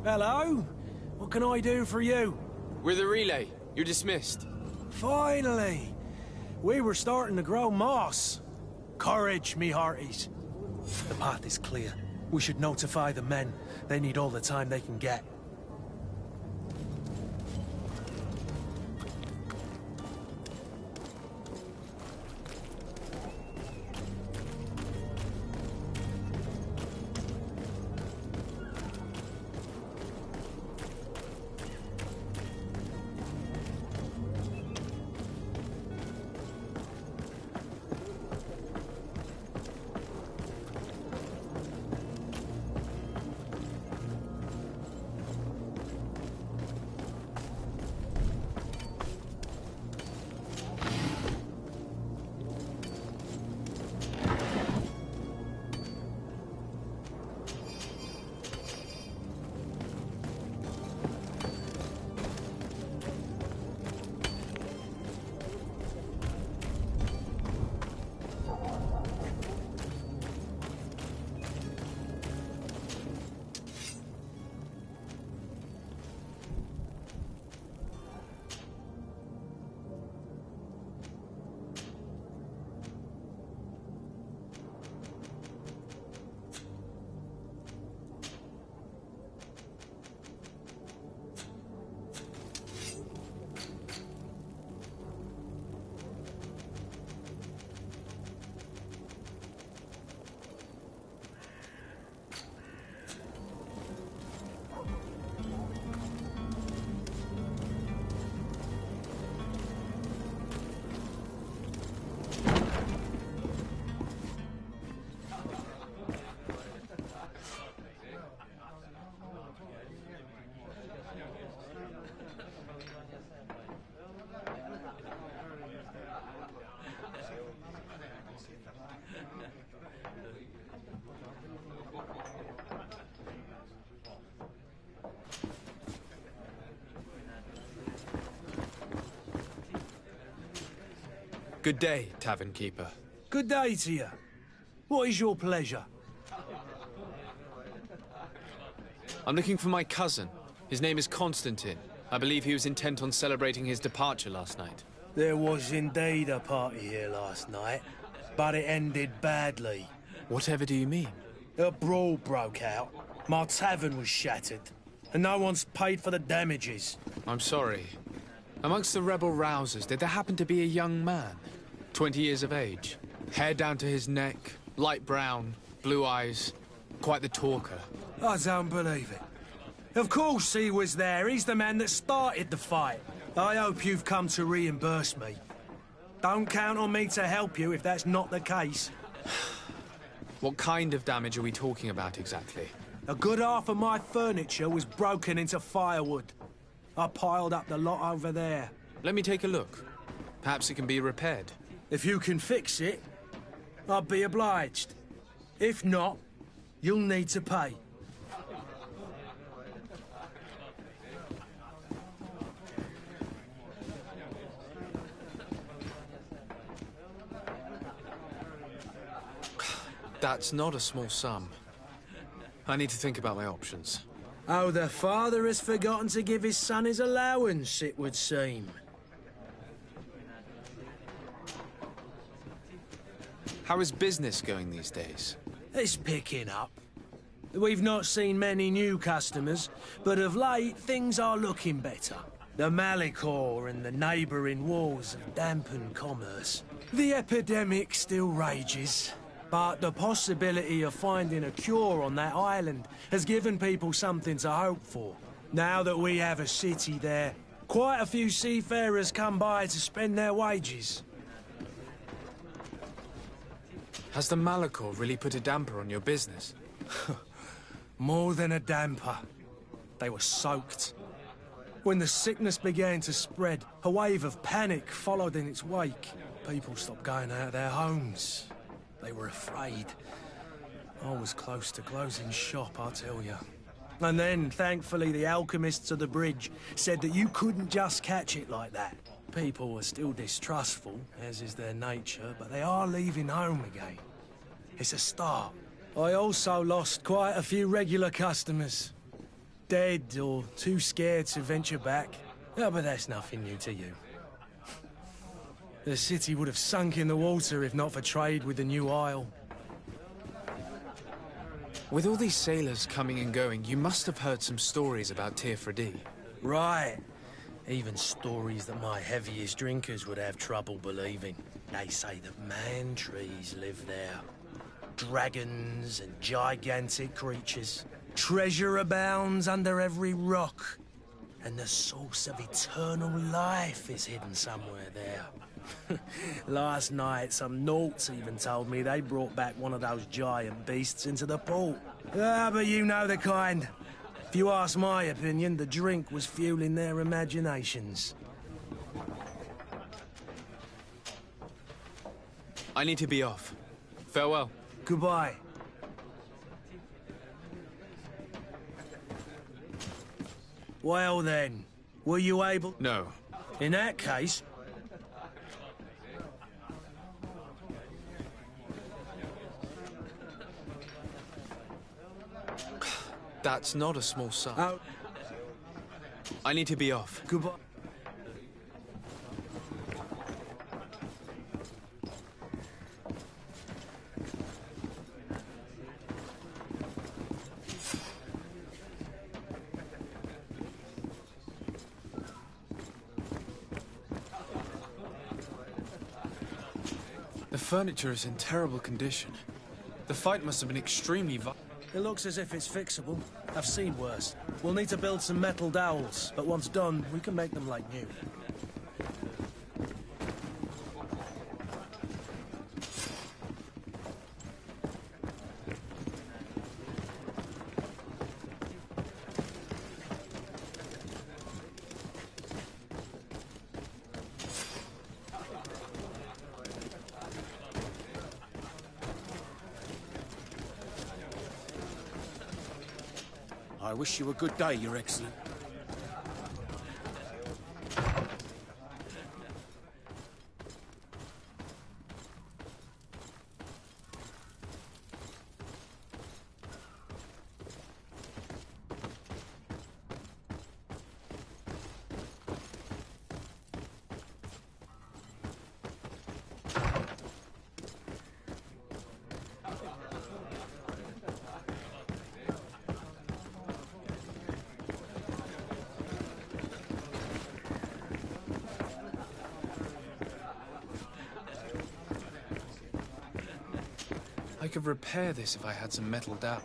Hello? What can I do for you? We're the relay. You're dismissed. Finally! We were starting to grow moss. Courage, me hearties. The path is clear. We should notify the men. They need all the time they can get. Good day, tavern keeper. Good day to you. What is your pleasure? I'm looking for my cousin. His name is Constantine. I believe he was intent on celebrating his departure last night. There was indeed a party here last night, but it ended badly. Whatever do you mean? A brawl broke out. My tavern was shattered, and no one's paid for the damages. I'm sorry. Amongst the rebel rousers, did there happen to be a young man? 20 years of age. Hair down to his neck, light brown, blue eyes. Quite the talker. I don't believe it. Of course he was there. He's the man that started the fight. I hope you've come to reimburse me. Don't count on me to help you if that's not the case. What kind of damage are we talking about exactly? A good half of my furniture was broken into firewood. I piled up the lot over there. Let me take a look. Perhaps it can be repaired. If you can fix it, I'd be obliged. If not, you'll need to pay. That's not a small sum. I need to think about my options. Oh, the father has forgotten to give his son his allowance, it would seem. How is business going these days? It's picking up. We've not seen many new customers, but of late, things are looking better. The Malicor and the neighbouring wars have dampened commerce. The epidemic still rages, but the possibility of finding a cure on that island has given people something to hope for. Now that we have a city there, quite a few seafarers come by to spend their wages. Has the Malicor really put a damper on your business? More than a damper. They were soaked. When the sickness began to spread, a wave of panic followed in its wake. People stopped going out of their homes. They were afraid. I was close to closing shop, I tell you. And then, thankfully, the alchemists of the bridge said that you couldn't just catch it like that. People were still distrustful, as is their nature, but they are leaving home again. It's a start. I also lost quite a few regular customers. dead or too scared to venture back. Oh, but that's nothing new to you. The city would have sunk in the water if not for trade with the New Isle. With all these sailors coming and going, you must have heard some stories about Tirfredi. Right. Even stories that my heaviest drinkers would have trouble believing. They say that man-trees live there. Dragons and gigantic creatures. Treasure abounds under every rock. And the source of eternal life is hidden somewhere there. Last night, some Nauts even told me they brought back one of those giant beasts into the port. Ah, but you know the kind. If you ask my opinion, the drink was fueling their imaginations. I need to be off. Farewell. Goodbye. Well then, were you able... No. In that case... That's not a small sum. Oh, I need to be off. goodbye. The furniture is in terrible condition. The fight must have been extremely violent. It looks as if it's fixable. I've seen worse. We'll need to build some metal dowels, but once done, we can make them like new. I wish you a good day, Your Excellence. I could repair this if I had some metal dowel.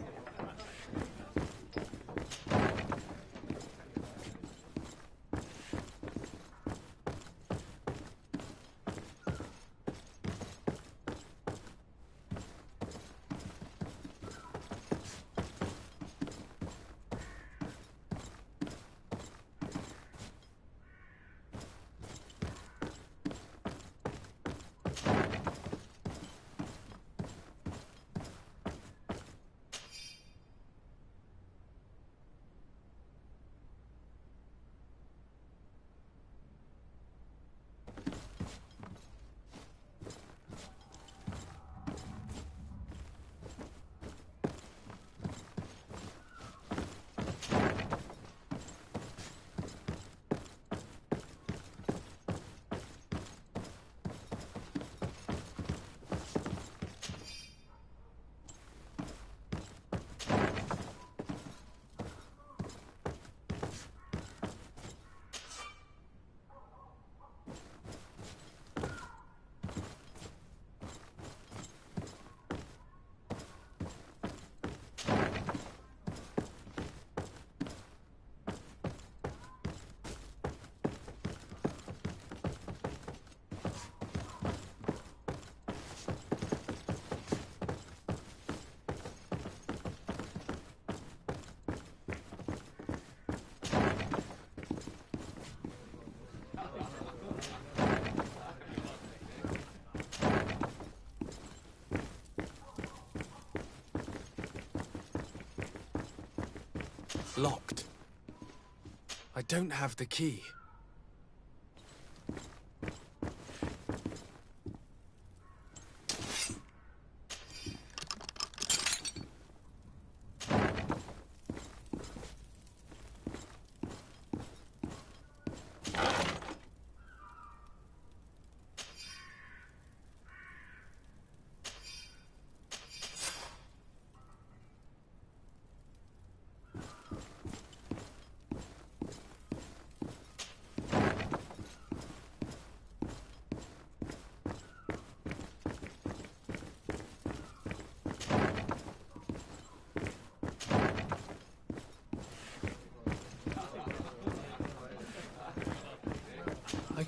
Locked. I don't have the key.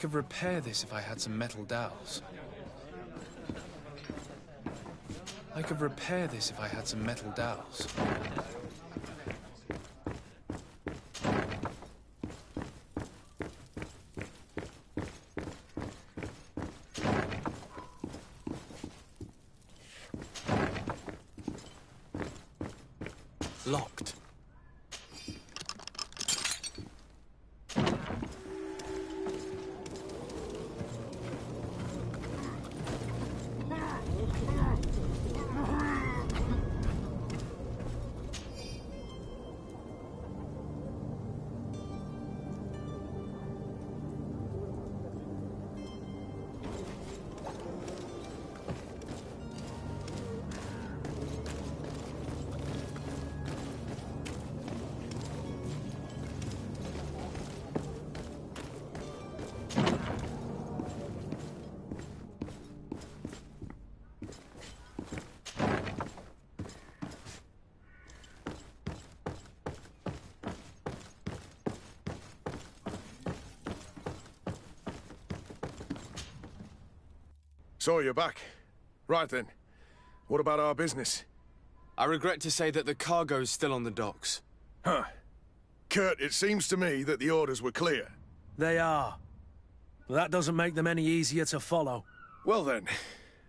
could repair this if I had some metal dowels. I could repair this if I had some metal dowels. Locked. So you're back. Right then. What about our business? I regret to say that the cargo's still on the docks. Huh. Kurt, it seems to me that the orders were clear. They are. But that doesn't make them any easier to follow. Well then,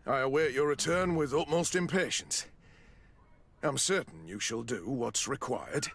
I await your return with utmost impatience. I'm certain you shall do what's required.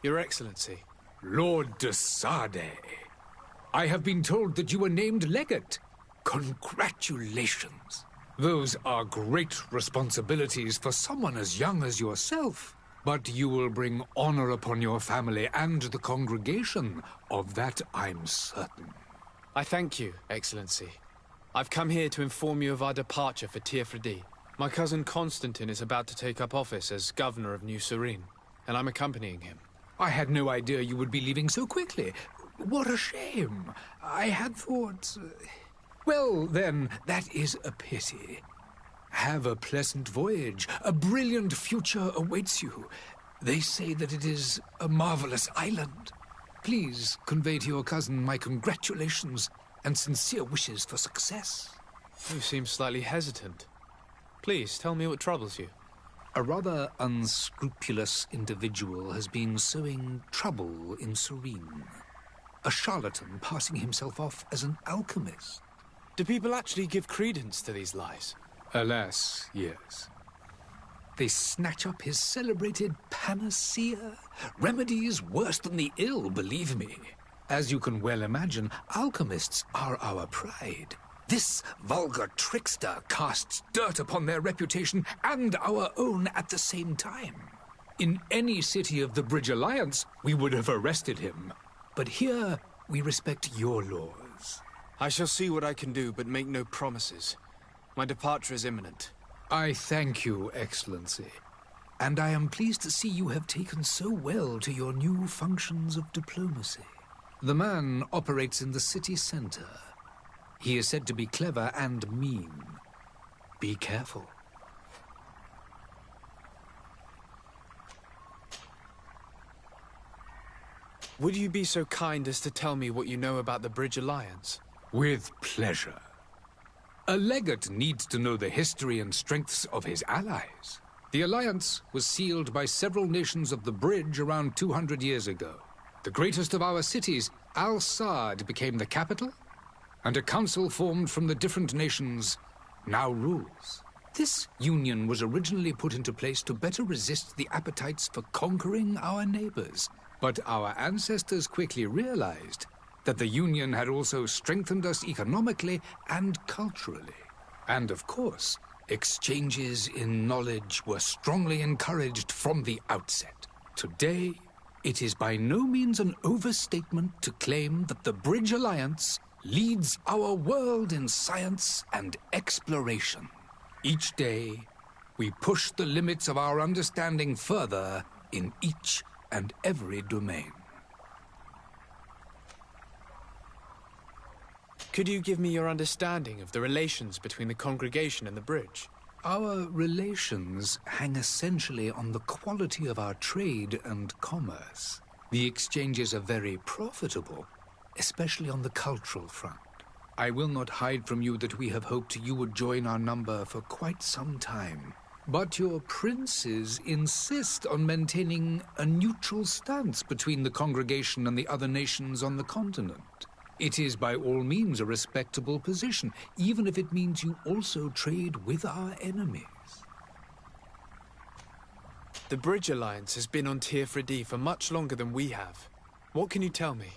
Your Excellency. Lord de Sade, I have been told that you were named legate. Congratulations. Those are great responsibilities for someone as young as yourself. But you will bring honor upon your family and the congregation. Of that I'm certain. I thank you, Excellency. I've come here to inform you of our departure for Tiefredi. My cousin Constantine is about to take up office as governor of New Serene, and I'm accompanying him. I had no idea you would be leaving so quickly. What a shame. I had thought... Well, then, that is a pity. Have a pleasant voyage. A brilliant future awaits you. They say that it is a marvelous island. Please convey to your cousin my congratulations and sincere wishes for success. You seem slightly hesitant. Please, tell me what troubles you. A rather unscrupulous individual has been sowing trouble in Serene. A charlatan passing himself off as an alchemist. Do people actually give credence to these lies? Alas, yes. They snatch up his celebrated panacea. Remedies worse than the ill, believe me. As you can well imagine, alchemists are our pride. This vulgar trickster casts dirt upon their reputation and our own at the same time. In any city of the Bridge Alliance, we would have arrested him. But here, we respect your laws. I shall see what I can do, but make no promises. My departure is imminent. I thank you, Excellency. And I am pleased to see you have taken so well to your new functions of diplomacy. The man operates in the city center. He is said to be clever and mean. Be careful. Would you be so kind as to tell me what you know about the Bridge Alliance? With pleasure. A legate needs to know the history and strengths of his allies. The alliance was sealed by several nations of the Bridge around 200 years ago. The greatest of our cities, Al-Sad, became the capital, and a council formed from the different nations now rules. This union was originally put into place to better resist the appetites for conquering our neighbors. But our ancestors quickly realized that the union had also strengthened us economically and culturally. And of course, Exchanges in knowledge were strongly encouraged from the outset. Today, it is by no means an overstatement to claim that the Bridge Alliance leads our world in science and exploration. Each day, we push the limits of our understanding further in each and every domain. Could you give me your understanding of the relations between the congregation and the bridge? Our relations hang essentially on the quality of our trade and commerce. The exchanges are very profitable, especially on the cultural front. I will not hide from you that we have hoped you would join our number for quite some time. But your princes insist on maintaining a neutral stance between the congregation and the other nations on the continent. It is by all means a respectable position, even if it means you also trade with our enemies. The Bridge Alliance has been on Tir-Fredi for much longer than we have. What can you tell me?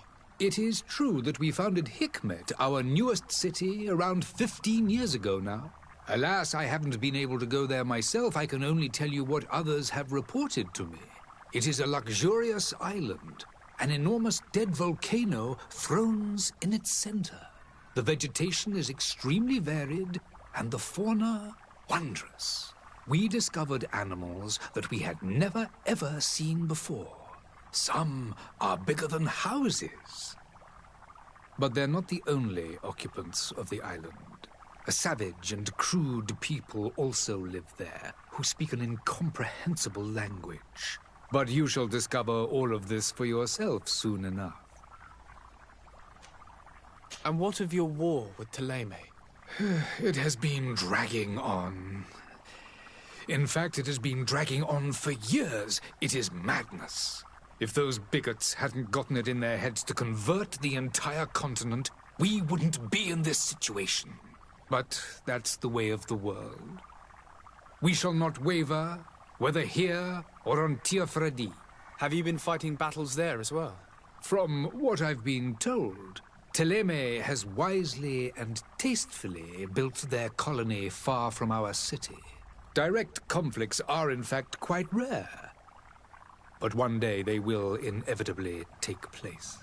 It is true that we founded Hikmet, our newest city, around 15 years ago now. Alas, I haven't been able to go there myself. I can only tell you what others have reported to me. It is a luxurious island. An enormous dead volcano thrones in its center. The vegetation is extremely varied, and the fauna wondrous. We discovered animals that we had never ever seen before. Some are bigger than houses. But they're not the only occupants of the island. A savage and crude people also live there, who speak an incomprehensible language. But you shall discover all of this for yourself soon enough. And what of your war with Ptolemy? It has been dragging on. In fact, it has been dragging on for years. It is madness. If those bigots hadn't gotten it in their heads to convert the entire continent, we wouldn't be in this situation. But that's the way of the world. We shall not waver, whether here or on Tir-Fredi. Have you been fighting battles there as well? From what I've been told, Ptolemy has wisely and tastefully built their colony far from our city. Direct conflicts are in fact quite rare. But one day they will inevitably take place.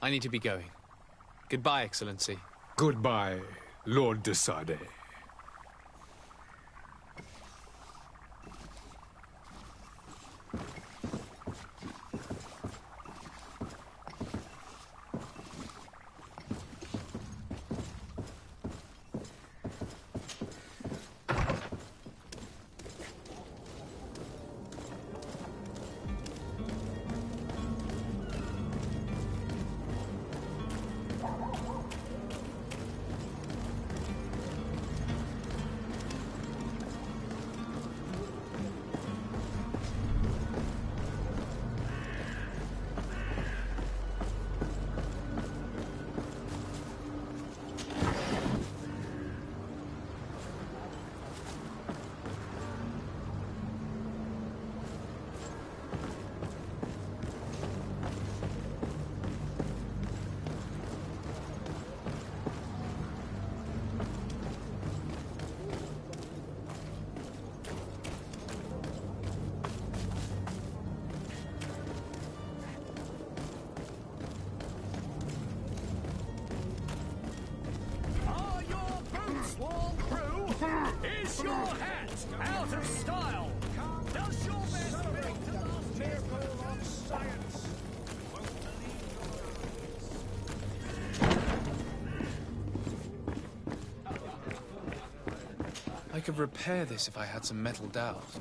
I need to be going. Goodbye, Excellency. Goodbye, Lord de Sade. Is your hat out of style? Does your best make the last miracle of science? I could repair this if I had some metal dowels.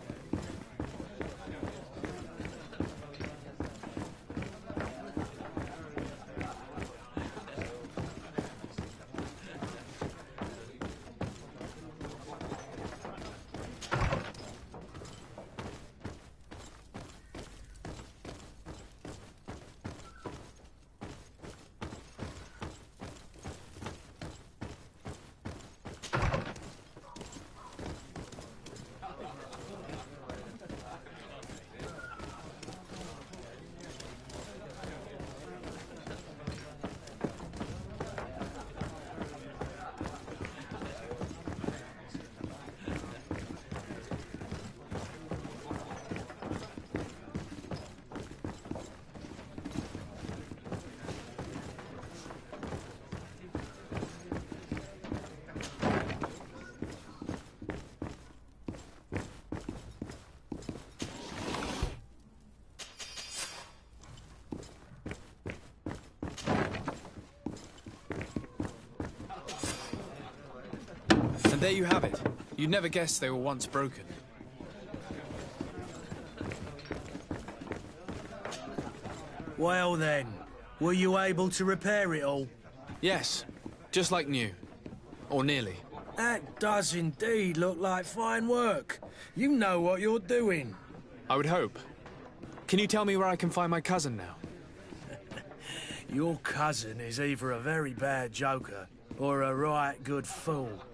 There you have it. You'd never guess they were once broken. Well then, were you able to repair it all? Yes, just like new. Or nearly. That does indeed look like fine work. You know what you're doing. I would hope. Can you tell me where I can find my cousin now? Your cousin is either a very bad joker or a right good fool.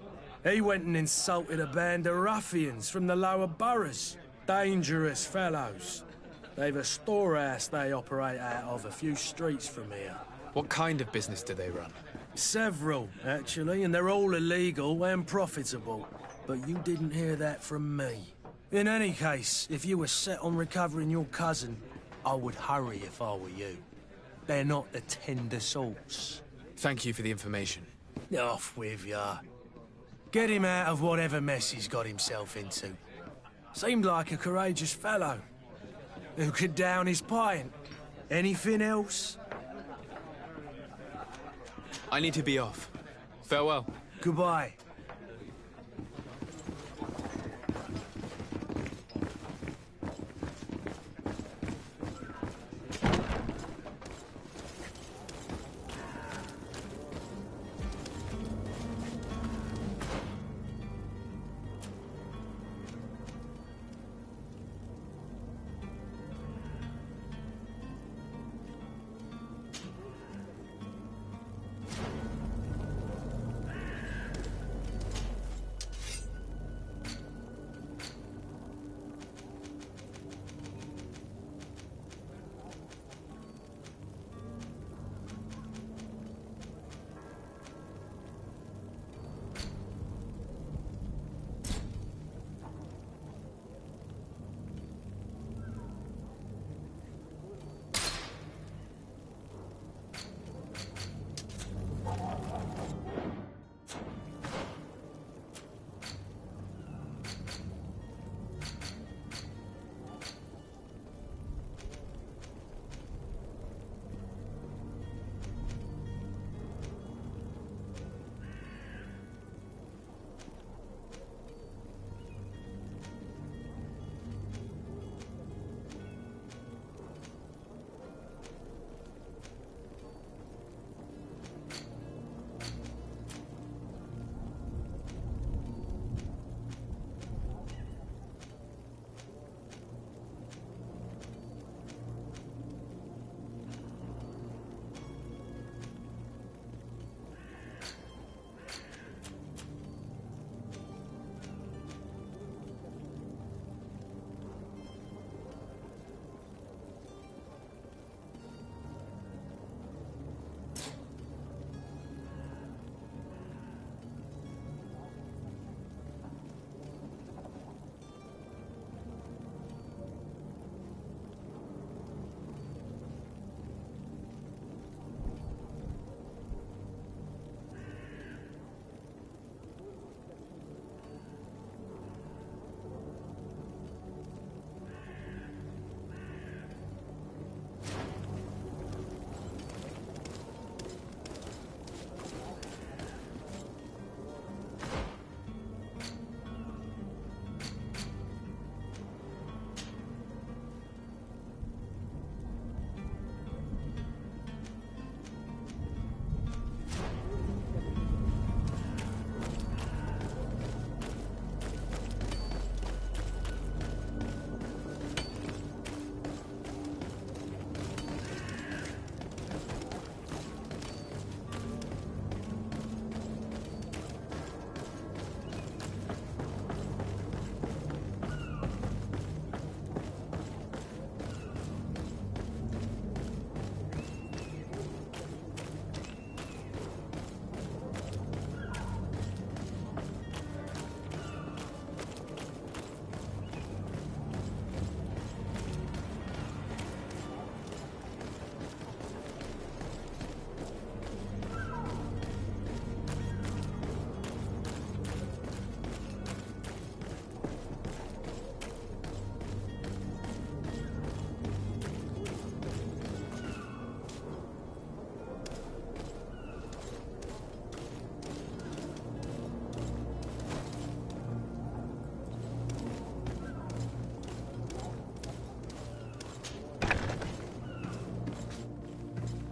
He went and insulted a band of ruffians from the lower boroughs. Dangerous fellows. They've a storehouse they operate out of a few streets from here. What kind of business do they run? Several, actually, and they're all illegal and profitable. But you didn't hear that from me. In any case, if you were set on recovering your cousin, I would hurry if I were you. They're not the tender sorts. Thank you for the information. Off with ya. Get him out of whatever mess he's got himself into. Seemed like a courageous fellow. Who could down his pint? Anything else? I need to be off. Farewell. Goodbye.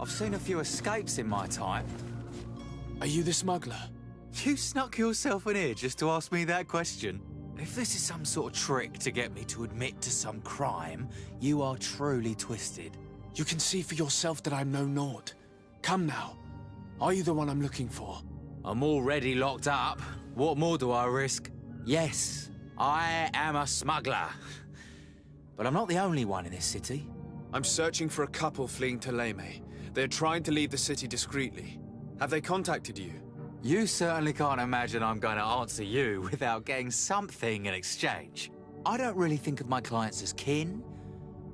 I've seen a few escapes in my time. Are you the smuggler? You snuck yourself in here just to ask me that question? If this is some sort of trick to get me to admit to some crime, you are truly twisted. You can see for yourself that I'm no naught. Come now. Are you the one I'm looking for? I'm already locked up. What more do I risk? Yes, I am a smuggler. But I'm not the only one in this city. I'm searching for a couple fleeing to Leme. They're trying to leave the city discreetly. Have they contacted you? You certainly can't imagine I'm going to answer you without getting something in exchange. I don't really think of my clients as kin,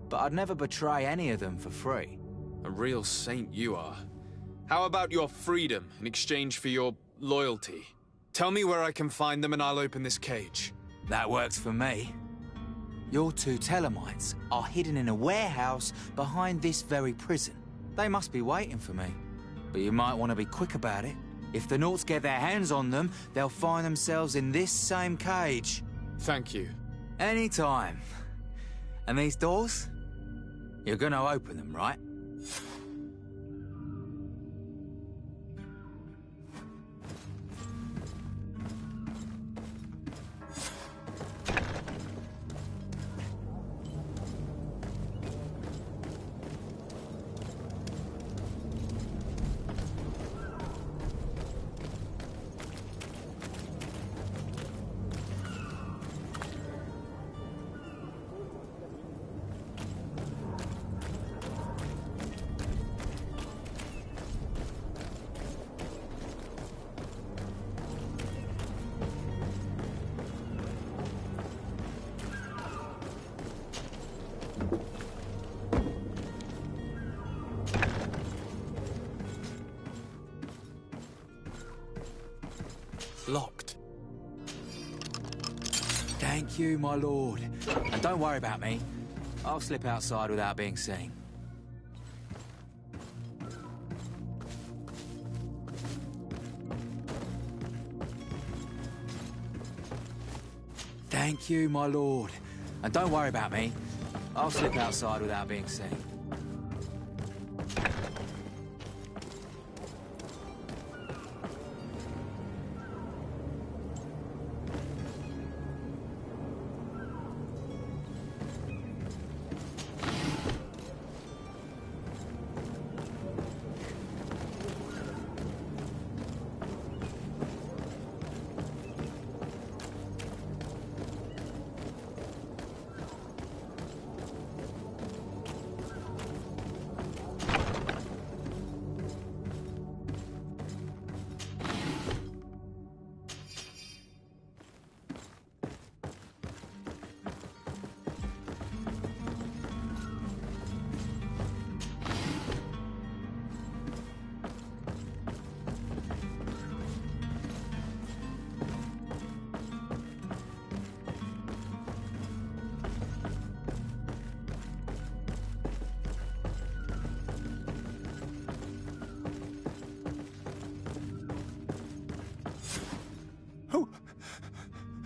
but I'd never betray any of them for free. A real saint you are. How about your freedom in exchange for your loyalty? Tell me where I can find them and I'll open this cage. That works for me. Your two Telemites are hidden in a warehouse behind this very prison. They must be waiting for me. But you might want to be quick about it. If the Nauts get their hands on them, they'll find themselves in this same cage. Thank you. Anytime. And these doors? You're gonna open them, right? Locked. Thank you, my lord. And don't worry about me. I'll slip outside without being seen. Thank you, my lord. And don't worry about me. I'll slip outside without being seen.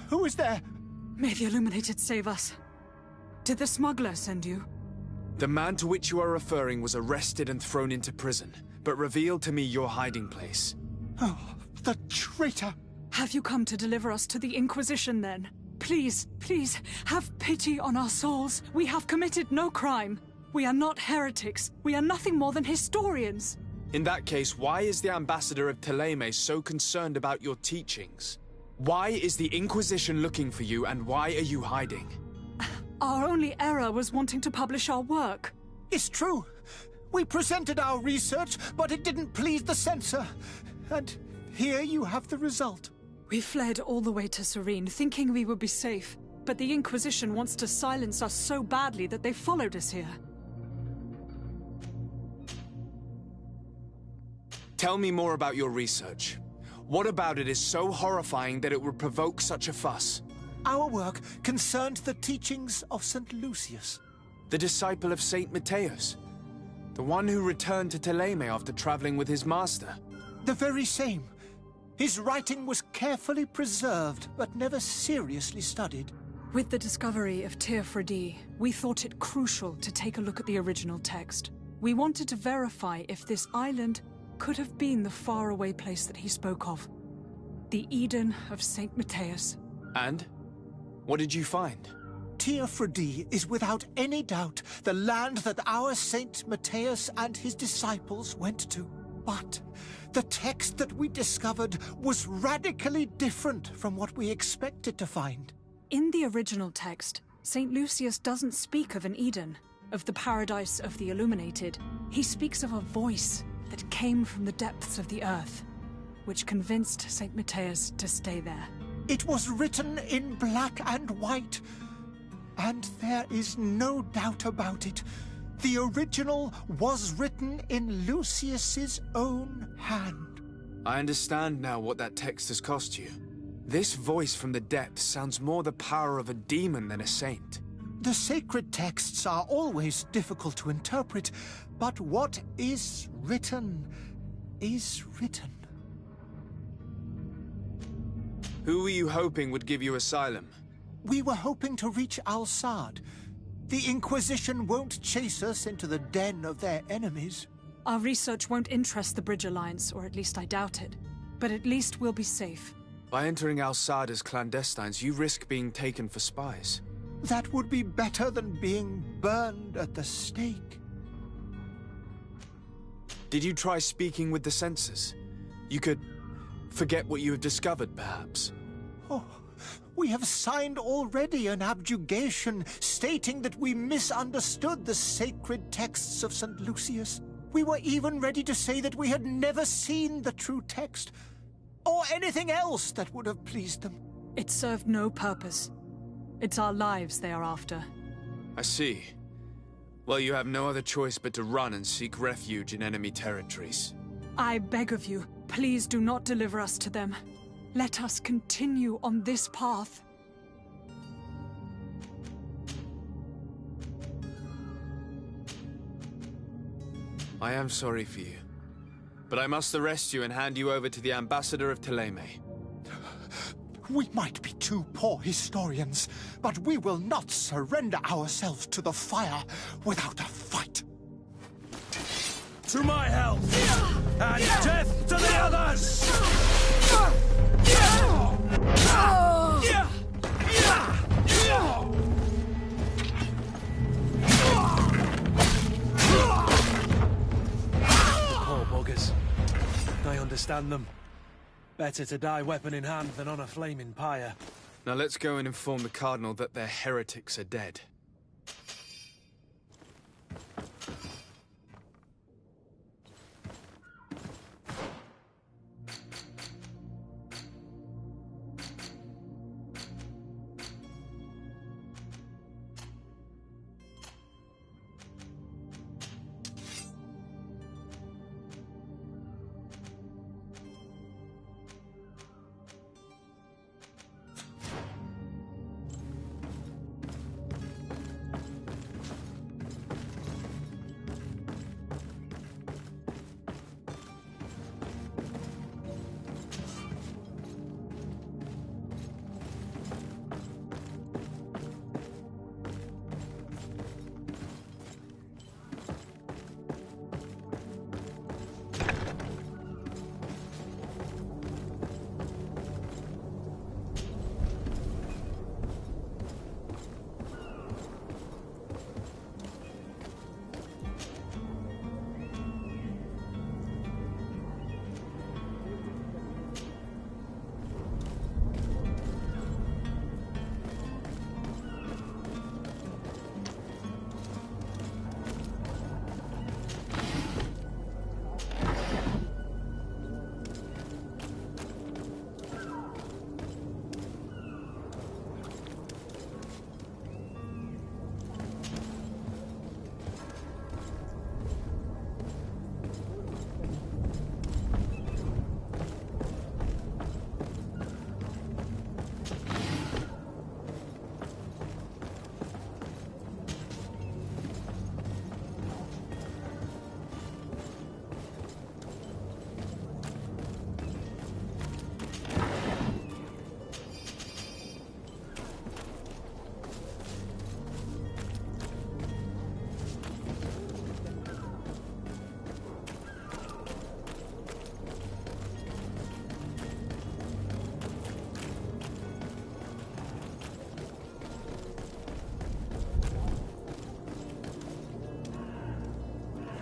Who is there? May the Illuminated save us. Did the smuggler send you? The man to which you are referring was arrested and thrown into prison, but revealed to me your hiding place. Oh, the traitor! Have you come to deliver us to the Inquisition, then? Please, please, have pity on our souls. We have committed no crime. We are not heretics. We are nothing more than historians. In that case, why is the ambassador of Teleme so concerned about your teachings? Why is the Inquisition looking for you, and why are you hiding? Our only error was wanting to publish our work. It's true. We presented our research, but it didn't please the censor. And here you have the result. We fled all the way to Serene, thinking we would be safe. But the Inquisition wants to silence us so badly that they followed us here. Tell me more about your research. What about it is so horrifying that it would provoke such a fuss? Our work concerned the teachings of St. Lucius. The disciple of St. Matthias? The one who returned to Teleme after traveling with his master? The very same. His writing was carefully preserved, but never seriously studied. With the discovery of Teofredi, we thought it crucial to take a look at the original text. We wanted to verify if this island could have been the faraway place that he spoke of. The Eden of St. Matthias. And? What did you find? Teofrodi is without any doubt the land that our Saint Matthias and his disciples went to. But the text that we discovered was radically different from what we expected to find. In the original text, St. Lucius doesn't speak of an Eden, of the paradise of the illuminated. He speaks of a voice that came from the depths of the earth, which convinced St. Matthias to stay there. It was written in black and white, and there is no doubt about it. The original was written in Lucius's own hand. I understand now what that text has cost you. This voice from the depths sounds more the power of a demon than a saint. The sacred texts are always difficult to interpret, but what is written is written. Who were you hoping would give you asylum? We were hoping to reach Al-Sad. The Inquisition won't chase us into the den of their enemies. Our research won't interest the Bridge Alliance, or at least I doubt it. But at least we'll be safe. By entering Al-Sad as clandestines, you risk being taken for spies. That would be better than being burned at the stake. Did you try speaking with the censors? You could forget what you have discovered, perhaps. Oh, we have signed already an abjugation stating that we misunderstood the sacred texts of St. Lucius. We were even ready to say that we had never seen the true text, or anything else that would have pleased them. It served no purpose. It's our lives they are after. I see. Well, you have no other choice but to run and seek refuge in enemy territories. I beg of you, please do not deliver us to them. Let us continue on this path. I am sorry for you, but I must arrest you and hand you over to the ambassador of Thélème. We might be two poor historians, but we will not surrender ourselves to the fire without a fight. To my health! And death to the others! Poor buggers. I understand them. Better to die weapon in hand than on a flaming pyre. Now let's go and inform the Cardinal that their heretics are dead.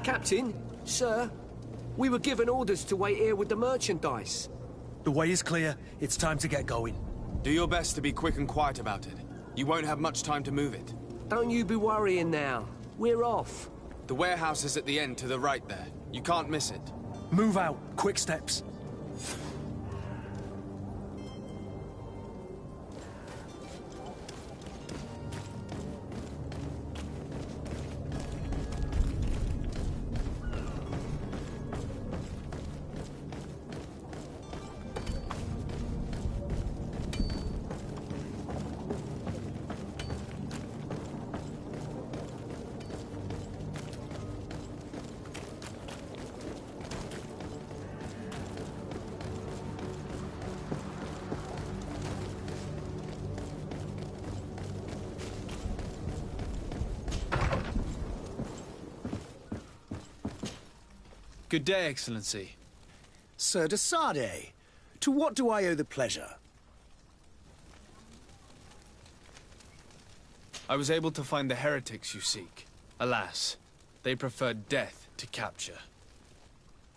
Captain, sir, we were given orders to wait here with the merchandise. The way is clear. It's time to get going. Do your best to be quick and quiet about it. You won't have much time to move it. Don't you be worrying now. We're off. The warehouse is at the end to the right there. You can't miss it. Move out. Quick steps. Good day, Excellency. Sir de Sardet, to what do I owe the pleasure? I was able to find the heretics you seek. Alas, they preferred death to capture.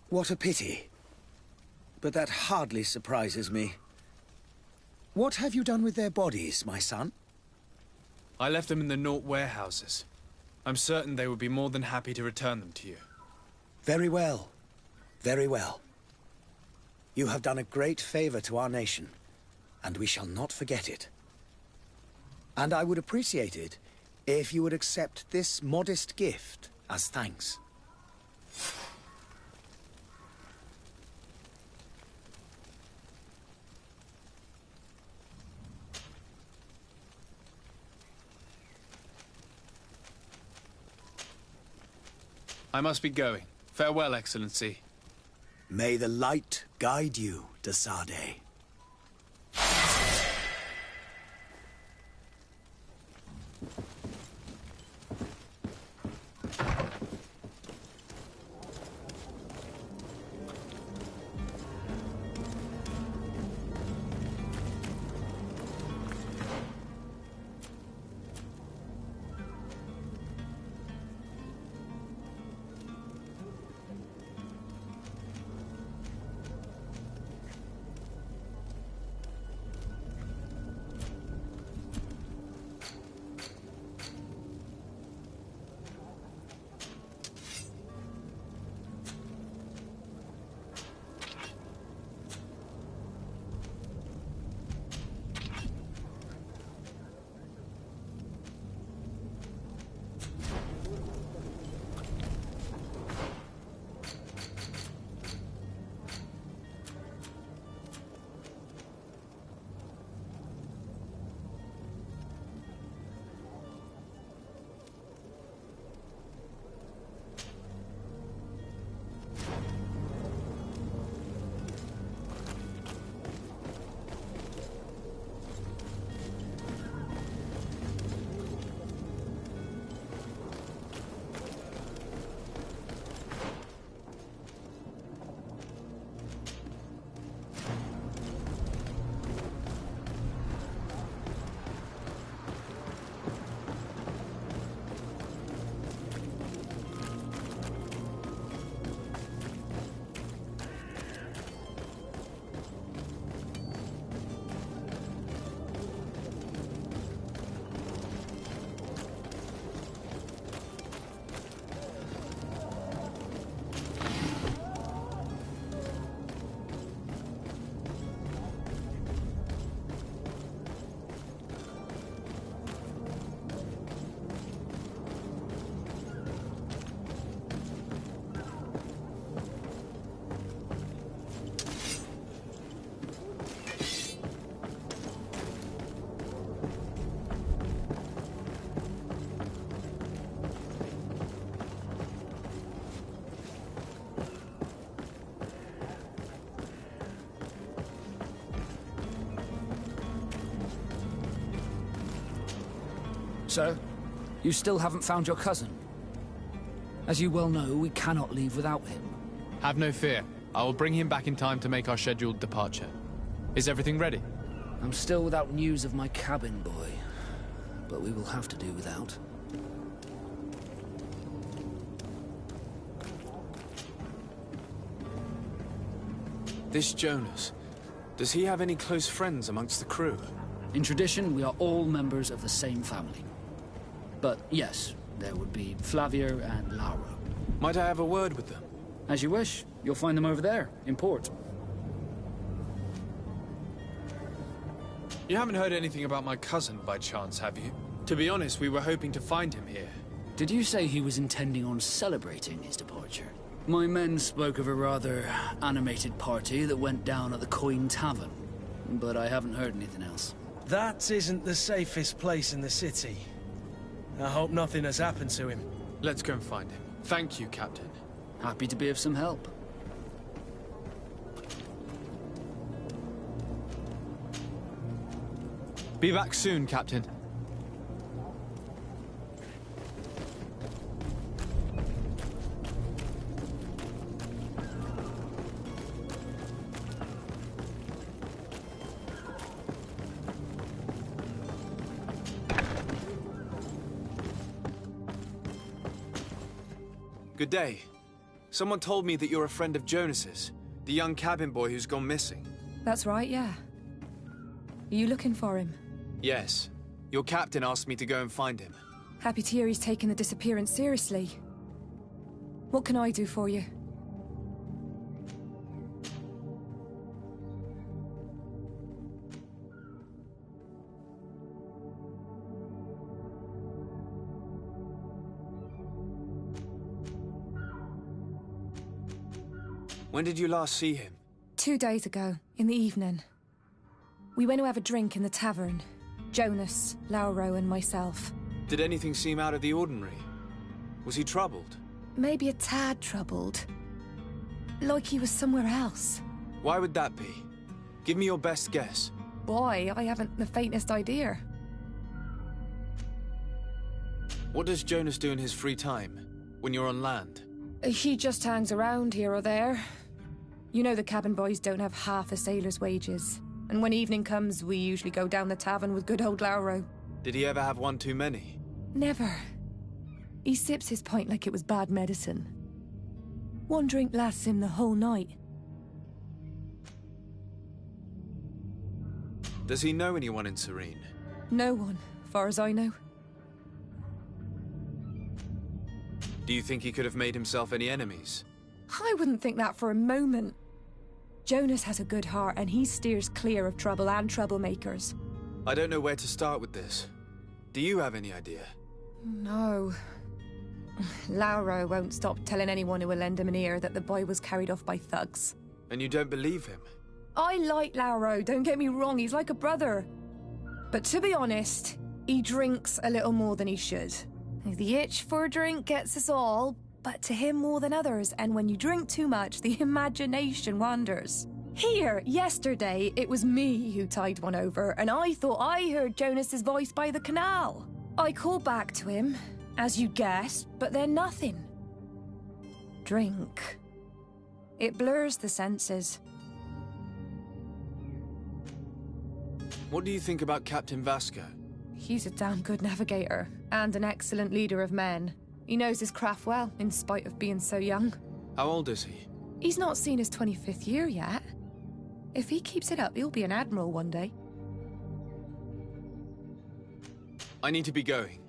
What a pity. But that hardly surprises me. What have you done with their bodies, my son? I left them in the Nort warehouses. I'm certain they would be more than happy to return them to you. Very well. Very well. You have done a great favor to our nation, and we shall not forget it. And I would appreciate it if you would accept this modest gift as thanks. I must be going. Farewell, Excellency. May the light guide you, de Sardet. Sir, you still haven't found your cousin. As you well know, we cannot leave without him. Have no fear. I will bring him back in time to make our scheduled departure. Is everything ready? I'm still without news of my cabin boy, but we will have to do without. This Jonas, does he have any close friends amongst the crew? In tradition, we are all members of the same family. But yes, there would be Flavio and Lauro. Might I have a word with them? As you wish. You'll find them over there, in port. You haven't heard anything about my cousin by chance, have you? To be honest, we were hoping to find him here. Did you say he was intending on celebrating his departure? My men spoke of a rather animated party that went down at the Coin Tavern, but I haven't heard anything else. That isn't the safest place in the city. I hope nothing has happened to him. Let's go and find him. Thank you, Captain. Happy to be of some help. Be back soon, Captain. Good day. Someone told me that you're a friend of Jonas's, the young cabin boy who's gone missing. That's right, yeah. Are you looking for him? Yes. Your captain asked me to go and find him. Happy to hear he's taken the disappearance seriously. What can I do for you? When did you last see him? 2 days ago, in the evening. We went to have a drink in the tavern. Jonas, Lauro and myself. Did anything seem out of the ordinary? Was he troubled? Maybe a tad troubled. Like he was somewhere else. Why would that be? Give me your best guess. Boy, I haven't the faintest idea. What does Jonas do in his free time, when you're on land? He just hangs around here or there. You know the cabin boys don't have half a sailor's wages. And when evening comes, we usually go down the tavern with good old Lauro. Did he ever have one too many? Never. He sips his pint like it was bad medicine. One drink lasts him the whole night. Does he know anyone in Serene? No one, far as I know. Do you think he could have made himself any enemies? I wouldn't think that for a moment. Jonas has a good heart and he steers clear of trouble and troublemakers. I don't know where to start with this. Do you have any idea? No. Lauro won't stop telling anyone who will lend him an ear that the boy was carried off by thugs. And you don't believe him? I like Lauro, don't get me wrong, he's like a brother. But to be honest, he drinks a little more than he should. The itch for a drink gets us all, but to him more than others, and when you drink too much, the imagination wanders. Here, yesterday, it was me who tied one over, and I thought I heard Jonas's voice by the canal. I called back to him, as you guessed, but then nothing. Drink. It blurs the senses. What do you think about Captain Vasco? He's a damn good navigator, and an excellent leader of men. He knows his craft well, in spite of being so young. How old is he? He's not seen his 25th year yet. If he keeps it up, he'll be an admiral one day. I need to be going.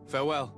Farewell.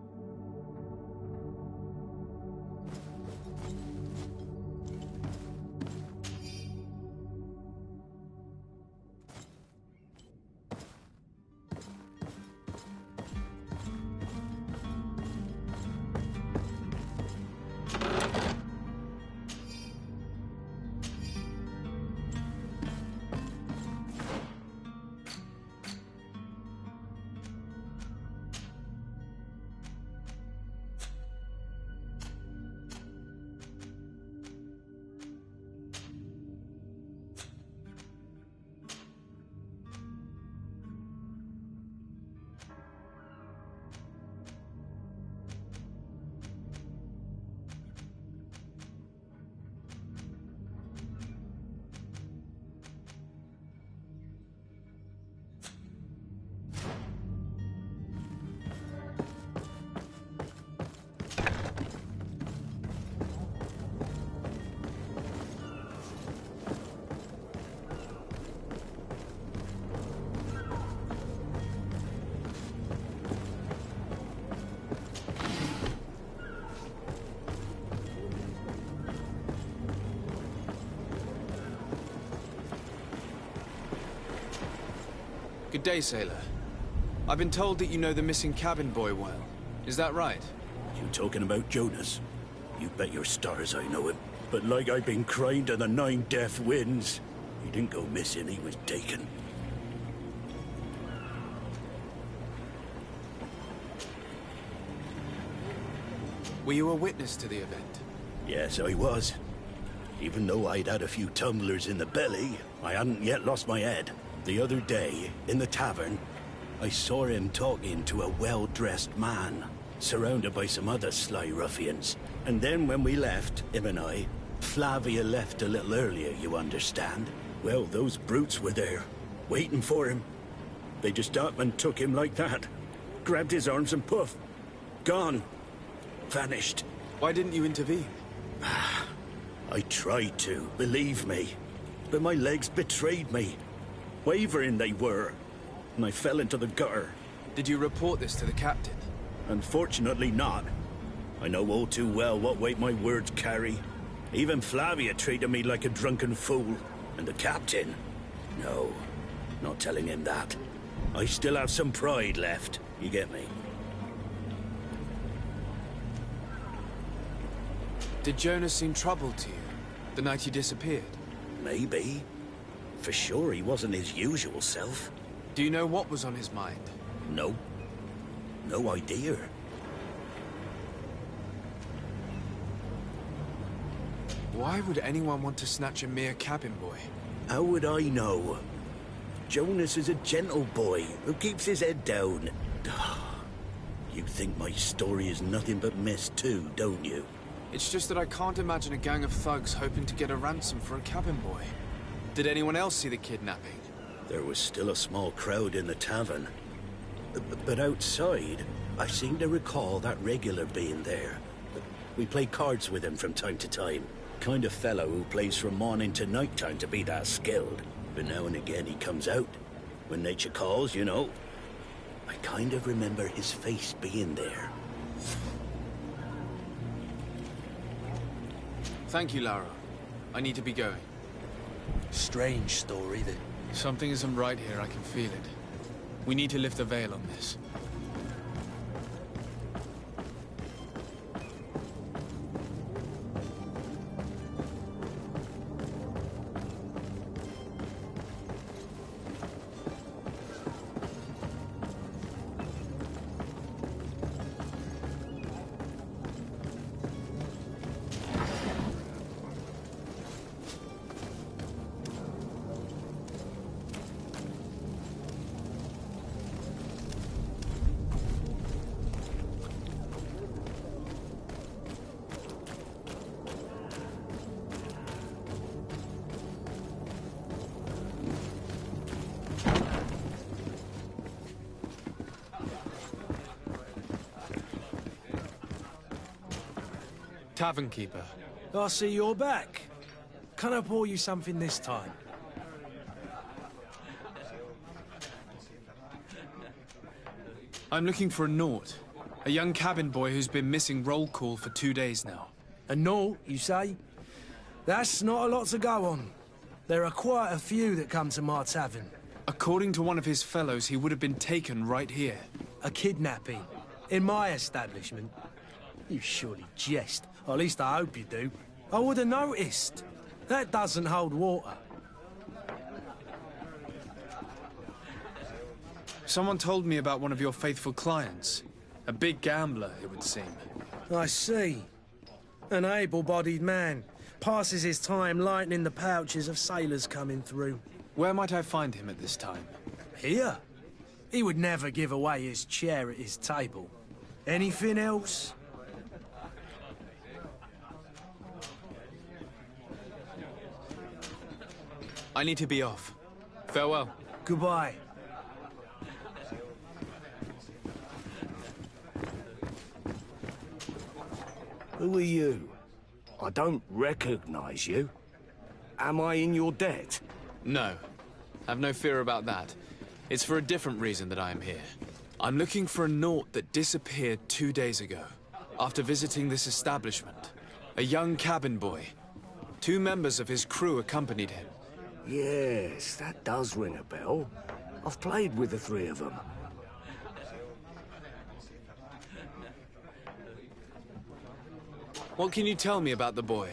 Good day, sailor. I've been told that you know the missing cabin boy well. Is that right? You talking about Jonas? You bet your stars I know him. But like I've been crying to the 9 deaf winds, he didn't go missing, he was taken. Were you a witness to the event? Yes, I was. Even though I'd had a few tumblers in the belly, I hadn't yet lost my head. The other day, in the tavern, I saw him talking to a well-dressed man, surrounded by some other sly ruffians. And then when we left, him and I, Flavia left a little earlier, you understand? Well, those brutes were there, waiting for him. They just up and took him like that. Grabbed his arms and poof. Gone. Vanished. Why didn't you intervene? I tried to, believe me. But my legs betrayed me. Wavering they were. And I fell into the gutter. Did you report this to the captain? Unfortunately not. I know all too well what weight my words carry. Even Flavia treated me like a drunken fool. And the captain? No, not telling him that. I still have some pride left, you get me? Did Jonas seem troubled to you, the night he disappeared? Maybe. For sure he wasn't his usual self. Do you know what was on his mind? No. No idea. Why would anyone want to snatch a mere cabin boy? How would I know? Jonas is a gentle boy who keeps his head down. You think my story is nothing but mess too, don't you? It's just that I can't imagine a gang of thugs hoping to get a ransom for a cabin boy. Did anyone else see the kidnapping? There was still a small crowd in the tavern. But outside, I seem to recall that regular being there. We play cards with him from time to time. Kind of fellow who plays from morning to night time to be that skilled. But now and again he comes out. When nature calls, you know. I kind of remember his face being there. Thank you, Lara. I need to be going. Strange story, then. Something isn't right here, I can feel it. We need to lift the veil on this. Tavern keeper. I see you're back. Can I pour you something this time? I'm looking for a Naut. A young cabin boy who's been missing roll call for 2 days now. A Naut, you say? That's not a lot to go on. There are quite a few that come to my tavern. According to one of his fellows, he would have been taken right here. A kidnapping? In my establishment? You surely jest. Or at least I hope you do. I would have noticed. That doesn't hold water. Someone told me about one of your faithful clients. A big gambler, it would seem. I see. An able-bodied man. Passes his time lightening the pouches of sailors coming through. Where might I find him at this time? Here? He would never give away his chair at his table. Anything else? I need to be off. Farewell. Goodbye. Who are you? I don't recognize you. Am I in your debt? No. Have no fear about that. It's for a different reason that I am here. I'm looking for a Naut that disappeared 2 days ago, after visiting this establishment. A young cabin boy. 2 members of his crew accompanied him. Yes, that does ring a bell. I've played with the three of them. What can you tell me about the boy?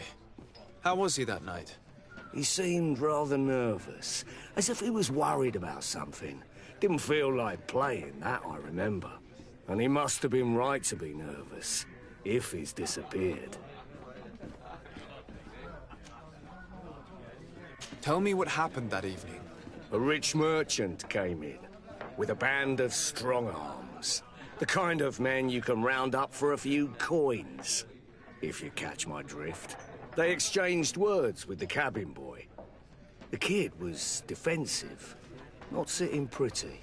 How was he that night? He seemed rather nervous, as if he was worried about something. Didn't feel like playing, that I remember. And he must have been right to be nervous, if he's disappeared. Tell me what happened that evening. A rich merchant came in, with a band of strong arms. The kind of men you can round up for a few coins, if you catch my drift. They exchanged words with the cabin boy. The kid was defensive, not sitting pretty.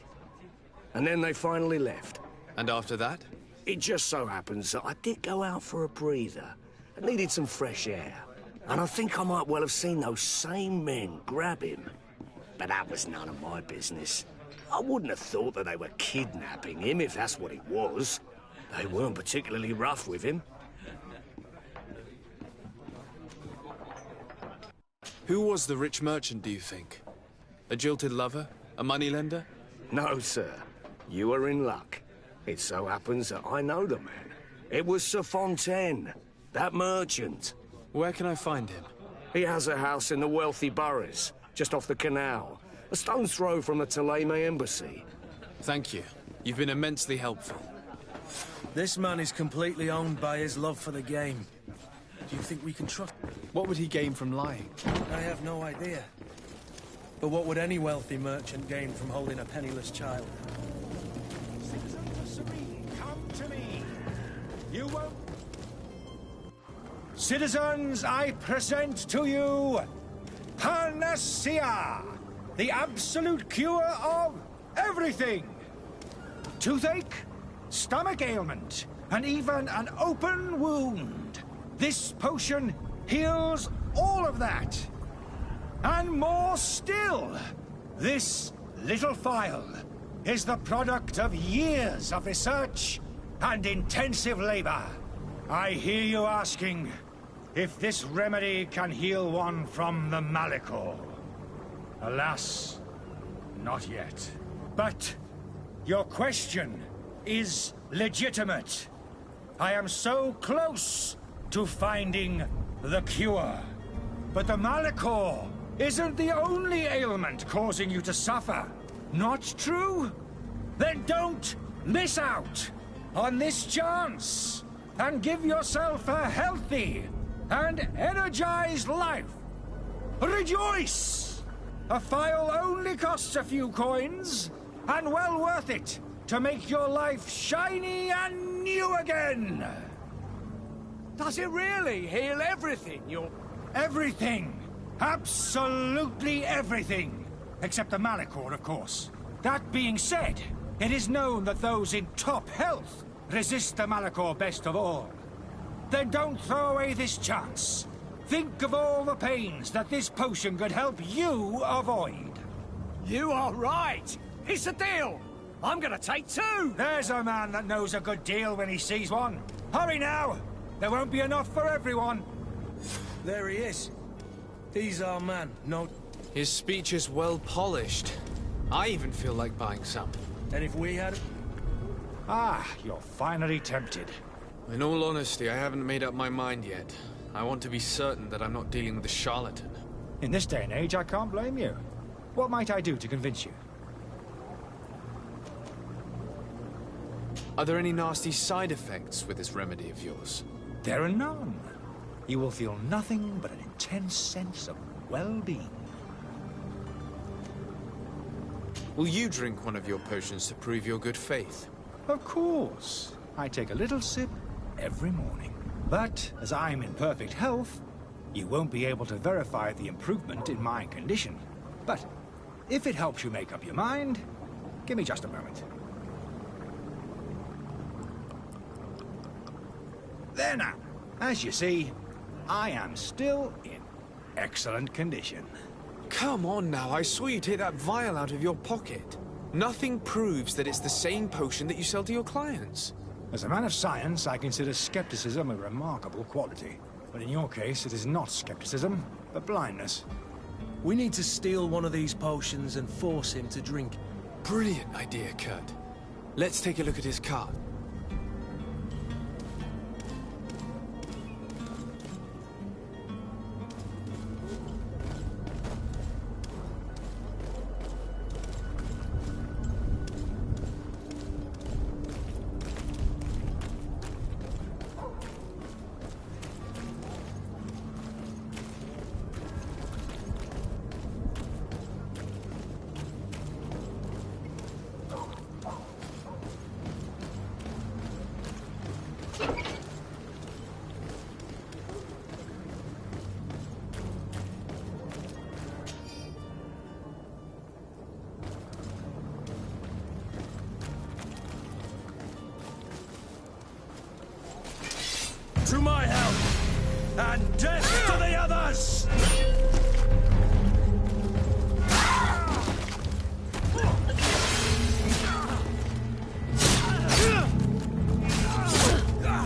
And then they finally left. And after that? It just so happens that I did go out for a breather. I needed some fresh air. And I think I might well have seen those same men grab him. But that was none of my business. I wouldn't have thought that they were kidnapping him, if that's what it was. They weren't particularly rough with him. Who was the rich merchant, do you think? A jilted lover? A moneylender? No, sir. You are in luck. It so happens that I know the man. It was Sir Fontaine, that merchant. Where can I find him? He has a house in the wealthy boroughs, just off the canal. A stone's throw from the Thélème embassy. Thank you. You've been immensely helpful. This man is completely owned by his love for the game. Do you think we can trust? What would he gain from lying? I have no idea. But what would any wealthy merchant gain from holding a penniless child? Citizens of Serene, come to me. You won't... Citizens, I present to you Panacea, the absolute cure of everything. Toothache, stomach ailment, and even an open wound. This potion heals all of that. And more still, this little phial is the product of years of research and intensive labor. I hear you asking if this remedy can heal one from the Malachor. Alas, not yet. But your question is legitimate. I am so close to finding the cure. But the Malachor isn't the only ailment causing you to suffer. Not true? Then don't miss out on this chance and give yourself a healthy and energized life. Rejoice! A phial only costs a few coins, and well worth it to make your life shiny and new again. Does it really heal everything? Everything! Absolutely everything! Except the Malachor, of course. That being said, it is known that those in top health resist the Malachor best of all. Then don't throw away this chance. Think of all the pains that this potion could help you avoid. You are right! It's a deal! I'm gonna take two! There's a man that knows a good deal when he sees one. Hurry now! There won't be enough for everyone. There he is. He's our man, no... His speech is well polished. I even feel like buying some. And if we had... Ah, you're finally tempted. In all honesty, I haven't made up my mind yet. I want to be certain that I'm not dealing with a charlatan. In this day and age, I can't blame you. What might I do to convince you? Are there any nasty side effects with this remedy of yours? There are none. You will feel nothing but an intense sense of well-being. Will you drink one of your potions to prove your good faith? Of course. I take a little sip every morning. But as I'm in perfect health, you won't be able to verify the improvement in my condition. But if it helps you make up your mind, give me just a moment. There now. As you see, I am still in excellent condition. Come on now, I saw you take that vial out of your pocket. Nothing proves that it's the same potion that you sell to your clients. As a man of science, I consider skepticism a remarkable quality. But in your case, it is not skepticism, but blindness. We need to steal one of these potions and force him to drink. Brilliant idea, Kurt. Let's take a look at his cart. To my help! And death to the others!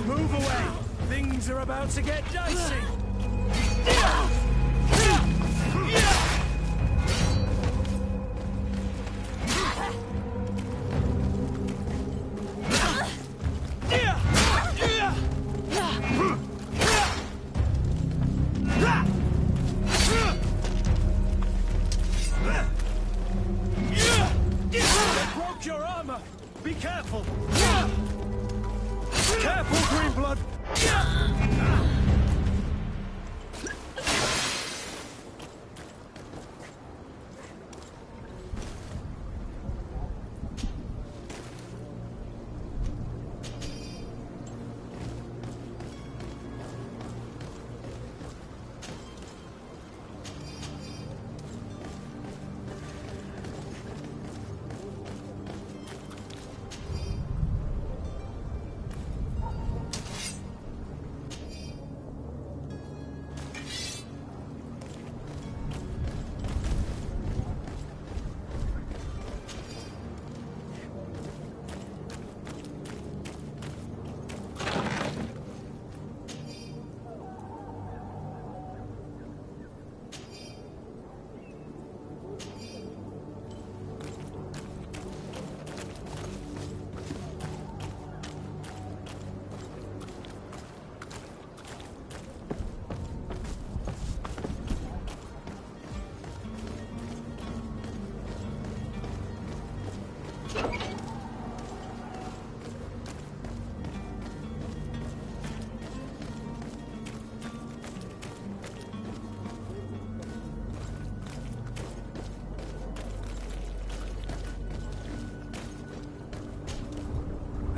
Move away! Things are about to get dicey! Your armor! Be careful! Careful, Greenblood!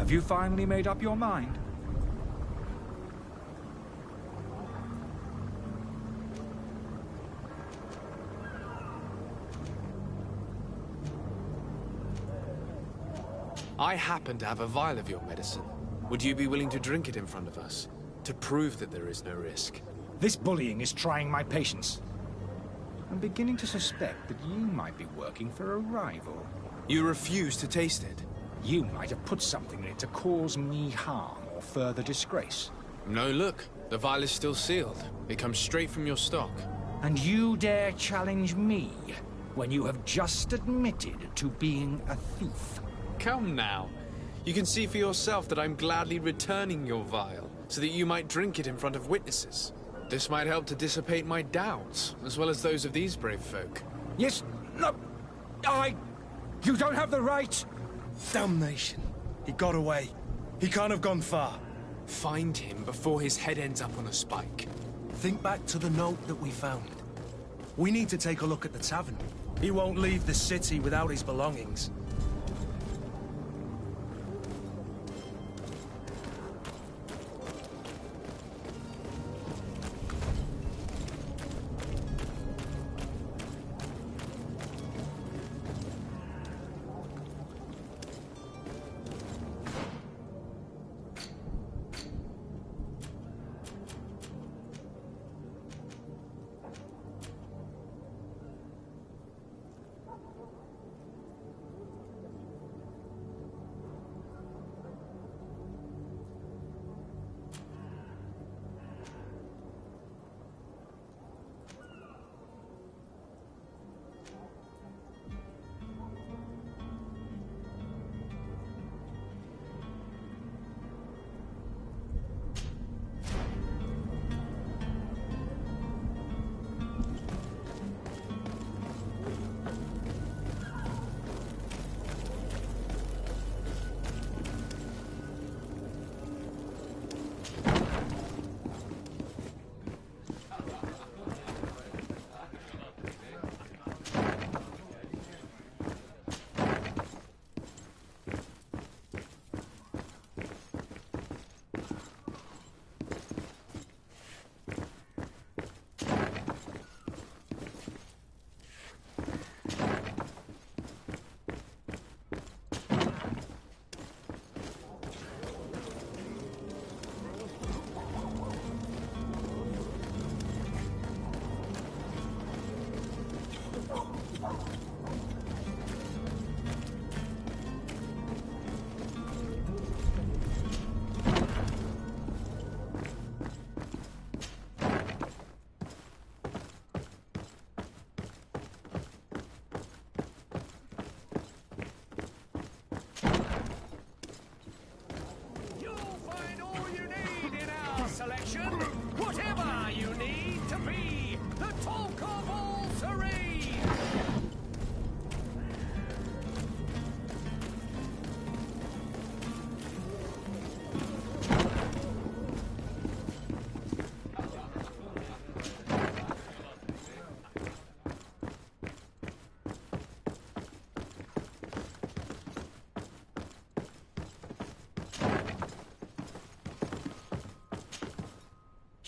Have you finally made up your mind? I happen to have a vial of your medicine. Would you be willing to drink it in front of us? To prove that there is no risk? This bullying is trying my patience. I'm beginning to suspect that you might be working for a rival. You refuse to taste it? You might have put something in it to cause me harm or further disgrace. No, look. The vial is still sealed. It comes straight from your stock. And you dare challenge me when you have just admitted to being a thief? Come now. You can see for yourself that I'm gladly returning your vial, so that you might drink it in front of witnesses. This might help to dissipate my doubts, as well as those of these brave folk. Yes, no, you don't have the right! Damnation. He got away. He can't have gone far. Find him before his head ends up on a spike. Think back to the note that we found. We need to take a look at the tavern. He won't leave the city without his belongings.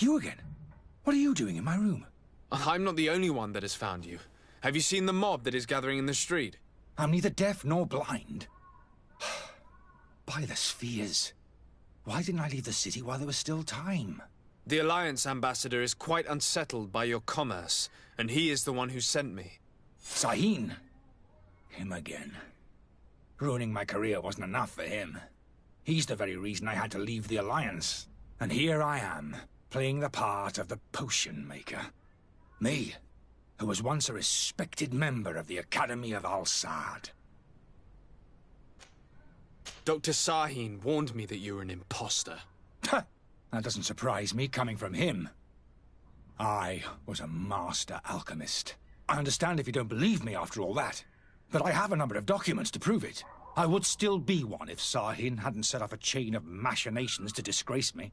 You again? What are you doing in my room? I'm not the only one that has found you. Have you seen the mob that is gathering in the street? I'm neither deaf nor blind. By the spheres. Why didn't I leave the city while there was still time? The Alliance ambassador is quite unsettled by your commerce, and he is the one who sent me. Sahin. Him again. Ruining my career wasn't enough for him. He's the very reason I had to leave the Alliance. And here I am, playing the part of the potion maker. Me, who was once a respected member of the Academy of Al-Sad. Dr. Sahin warned me that you were an imposter. That doesn't surprise me, coming from him. I was a master alchemist. I understand if you don't believe me after all that, but I have a number of documents to prove it. I would still be one if Sahin hadn't set off a chain of machinations to disgrace me.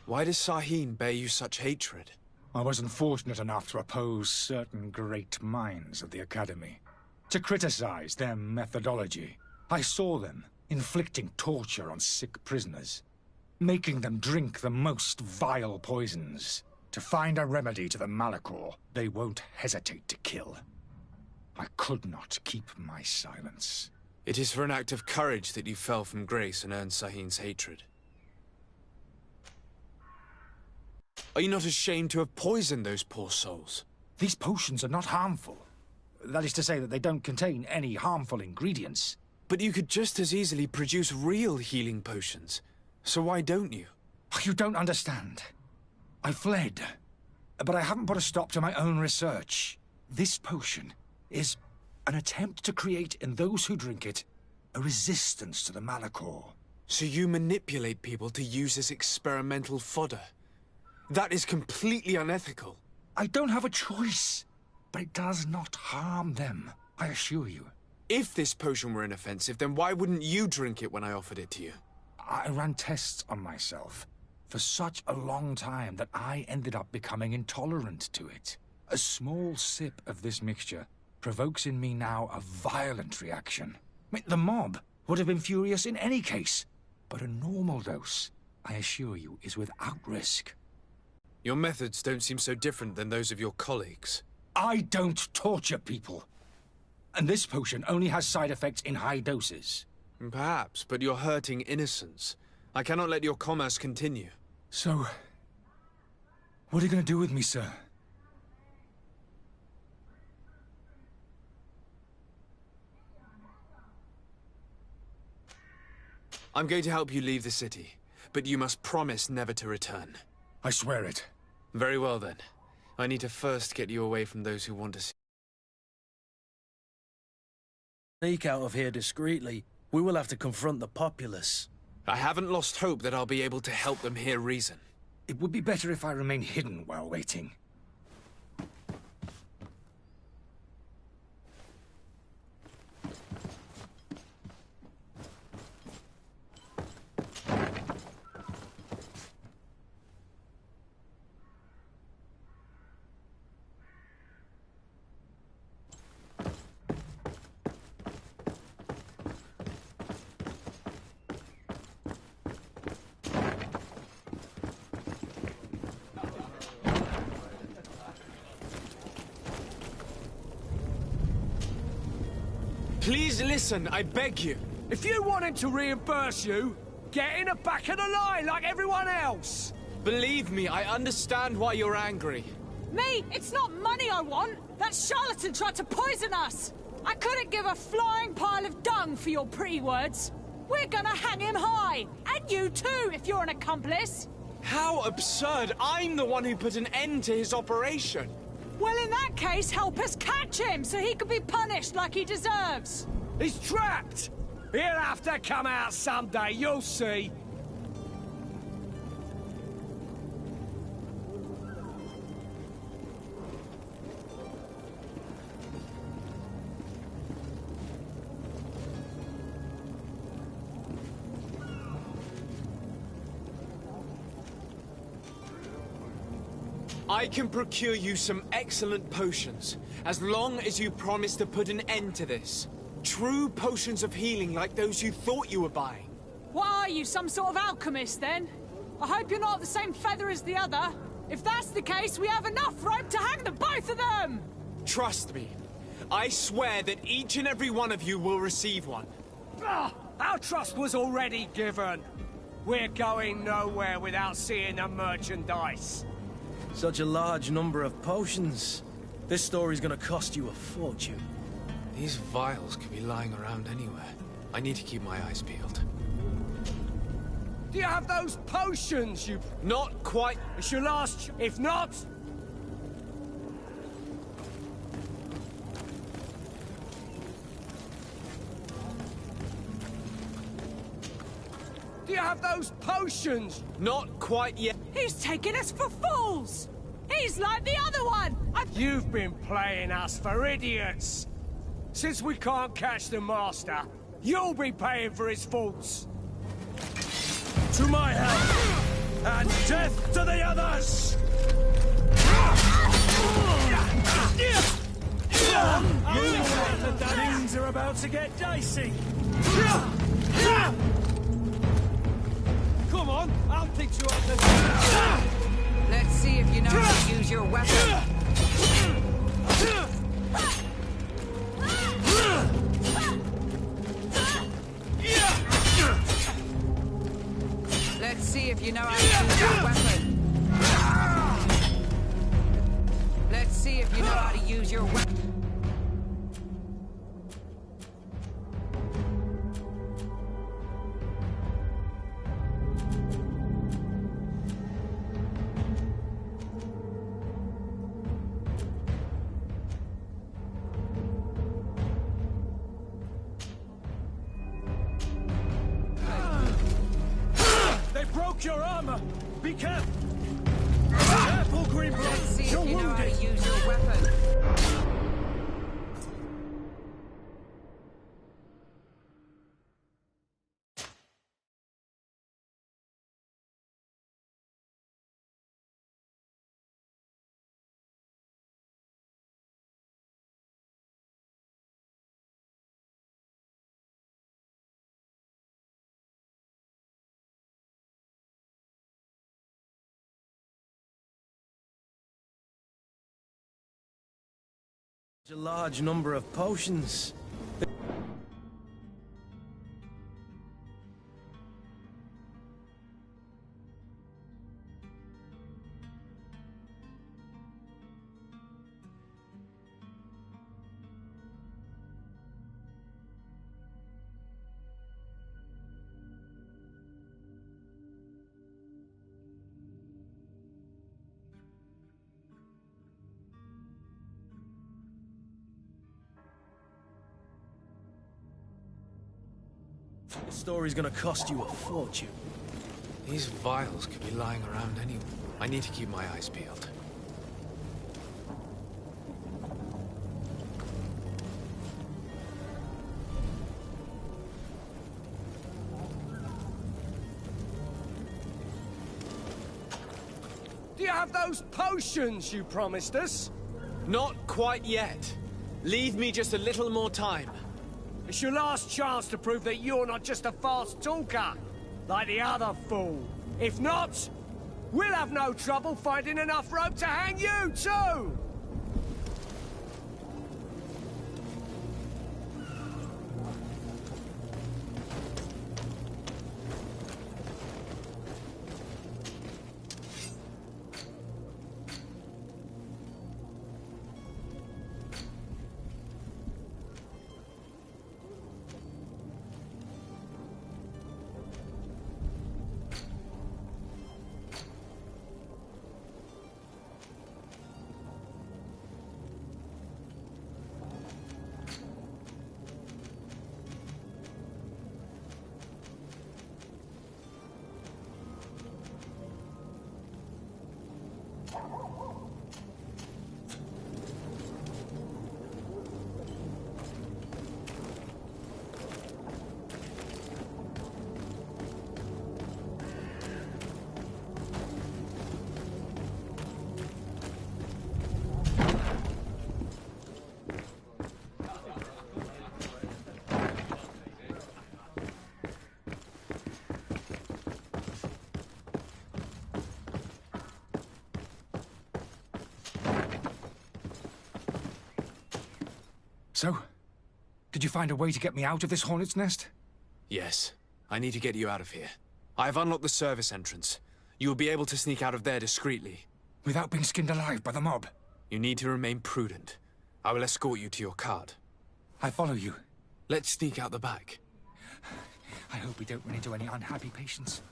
Why does Sahin bear you such hatred? I wasn't fortunate enough to oppose certain great minds of the Academy, to criticize their methodology. I saw them inflicting torture on sick prisoners, making them drink the most vile poisons. To find a remedy to the Malachor, they won't hesitate to kill. I could not keep my silence. It is for an act of courage that you fell from grace and earned Sahin's hatred. Are you not ashamed to have poisoned those poor souls? These potions are not harmful. That is to say that they don't contain any harmful ingredients. But you could just as easily produce real healing potions. So why don't you? You don't understand. I fled, but I haven't put a stop to my own research. This potion is an attempt to create in those who drink it a resistance to the Malachor. So you manipulate people to use as experimental fodder? That is completely unethical. I don't have a choice, but it does not harm them, I assure you. If this potion were inoffensive, then why wouldn't you drink it when I offered it to you? I ran tests on myself for such a long time that I ended up becoming intolerant to it. A small sip of this mixture provokes in me now a violent reaction. The mob would have been furious in any case, but a normal dose, I assure you, is without risk. Your methods don't seem so different than those of your colleagues. I don't torture people. And this potion only has side effects in high doses. Perhaps, but you're hurting innocents. I cannot let your commerce continue. So, what are you going to do with me, sir? I'm going to help you leave the city, but you must promise never to return. I swear it. Very well, then. I need to first get you away from those who want to see. Sneak out of here discreetly. We will have to confront the populace. I haven't lost hope that I'll be able to help them hear reason. It would be better if I remain hidden while waiting. Please listen, I beg you. If you want him to reimburse you, get in the back of the line like everyone else. Believe me, I understand why you're angry. Me? It's not money I want. That charlatan tried to poison us. I couldn't give a flying pile of dung for your pretty words. We're gonna hang him high. And you too, if you're an accomplice. How absurd! I'm the one who put an end to his operation. Well, in that case, help us catch him so he can be punished like he deserves. He's trapped. He'll have to come out someday, you'll see. I can procure you some excellent potions, as long as you promise to put an end to this. True potions of healing like those you thought you were buying. What are you, some sort of alchemist, then? I hope you're not the same feather as the other. If that's the case, we have enough rope to hang the both of them! Trust me. I swear that each and every one of you will receive one. Our trust was already given. We're going nowhere without seeing the merchandise. Such a large number of potions. This story's gonna cost you a fortune. These vials could be lying around anywhere. I need to keep my eyes peeled. Do you have those potions, you... Not quite. It's your last... If not... Do you have those potions? Not quite yet. He's taking us for fools! He's like the other one! You've been playing us for idiots! Since we can't catch the Master, you'll be paying for his faults! To my help! And death to the others! Things are about to get dicey! Come on, I'll teach you how to... Let's see if you know how to use your weapon. Let's see if you know how to use your weapon. Let's see if you know how to use your weapon. Your armor! Be careful! Careful, Greenblood! Let's see if You're you know how to wounded! use your weapon. A large number of potions. This story's gonna cost you a fortune. These vials could be lying around anywhere. I need to keep my eyes peeled. Do you have those potions you promised us? Not quite yet. Leave me just a little more time. It's your last chance to prove that you're not just a fast talker, like the other fool. If not, we'll have no trouble finding enough rope to hang you, too! So? Did you find a way to get me out of this hornet's nest? Yes. I need to get you out of here. I have unlocked the service entrance. You will be able to sneak out of there discreetly. Without being skinned alive by the mob? You need to remain prudent. I will escort you to your cart. I follow you. Let's sneak out the back. I hope we don't run into any unhappy patients.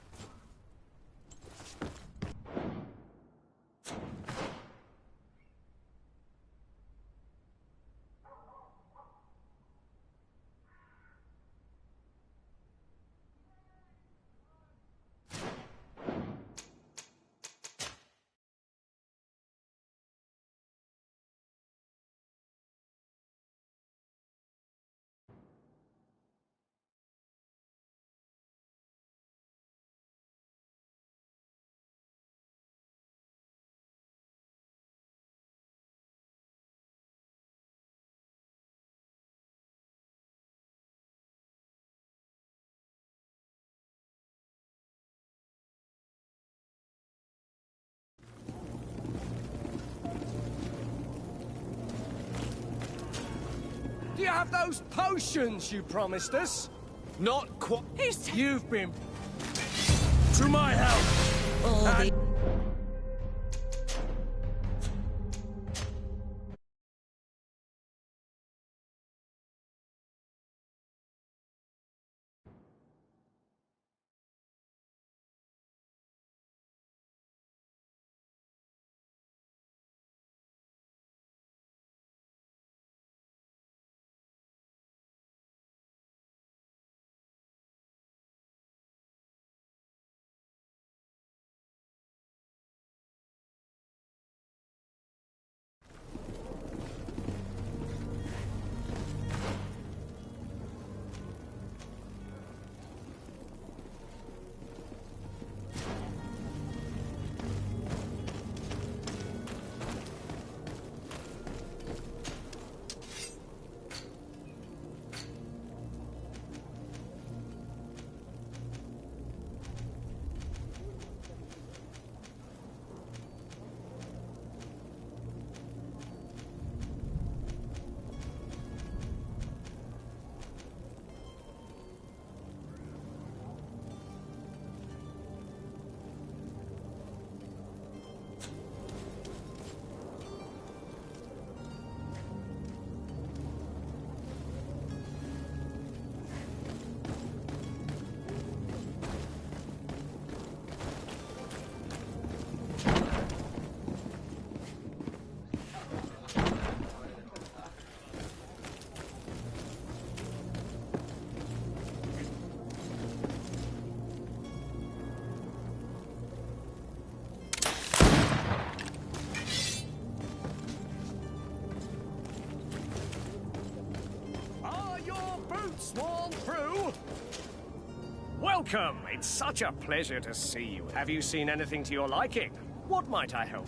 Do you have those potions you promised us? Not quite. You've been... To my help! Sworn through? Welcome! It's such a pleasure to see you. Have you seen anything to your liking? What might I help?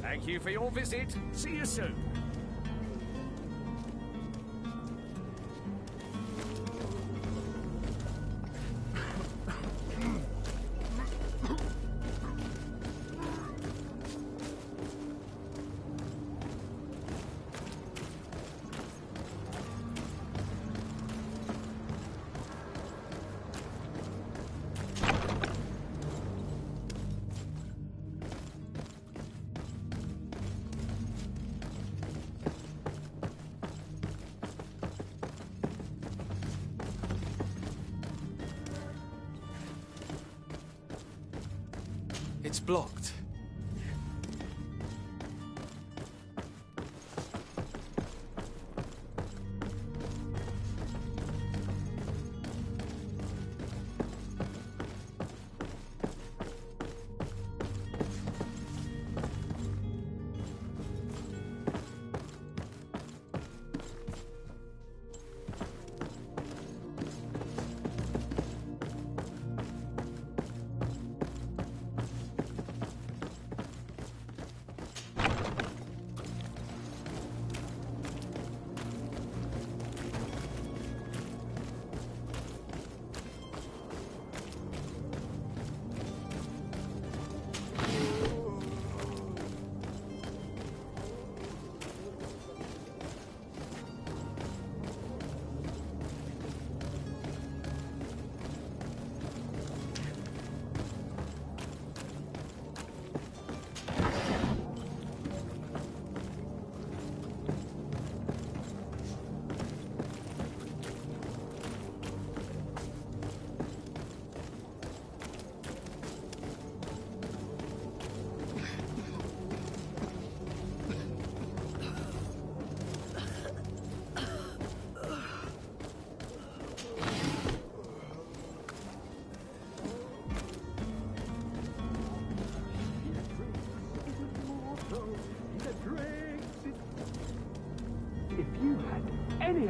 Thank you for your visit. See you soon. It's blocked.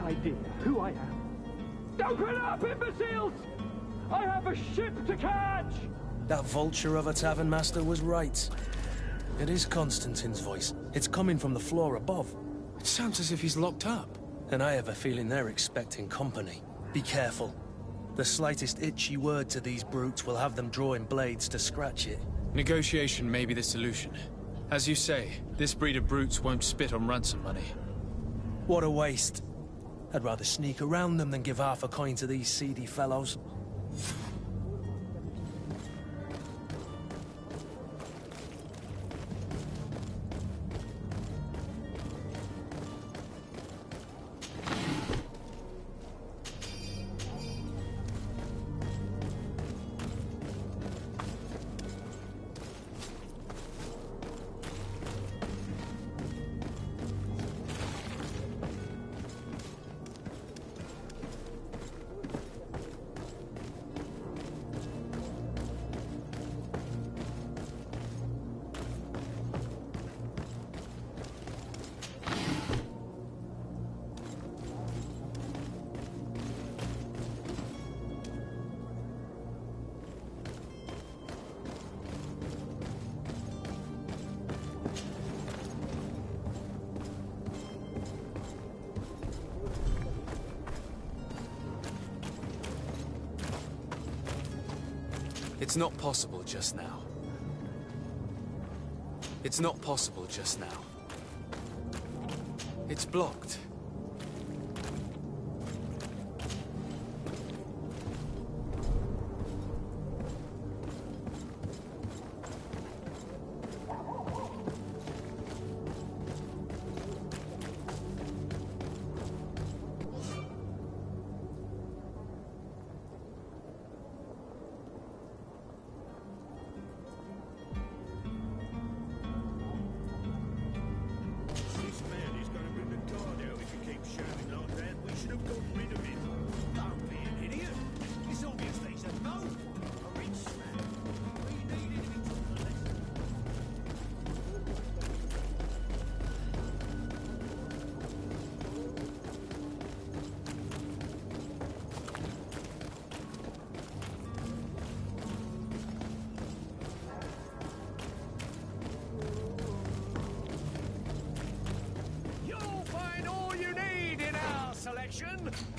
idea who I am? Open up, imbeciles! I have a ship to catch! That vulture of a tavern master was right. It is Constantine's voice. It's coming from the floor above. It sounds as if he's locked up. And I have a feeling they're expecting company. Be careful. The slightest itchy word to these brutes will have them drawing blades to scratch it. Negotiation may be the solution. As you say, this breed of brutes won't spit on ransom money. What a waste. I'd rather sneak around them than give half a coin to these seedy fellows. It's not possible just now. It's not possible just now. It's blocked.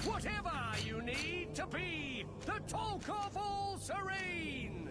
Whatever you need to be the talk of all serene.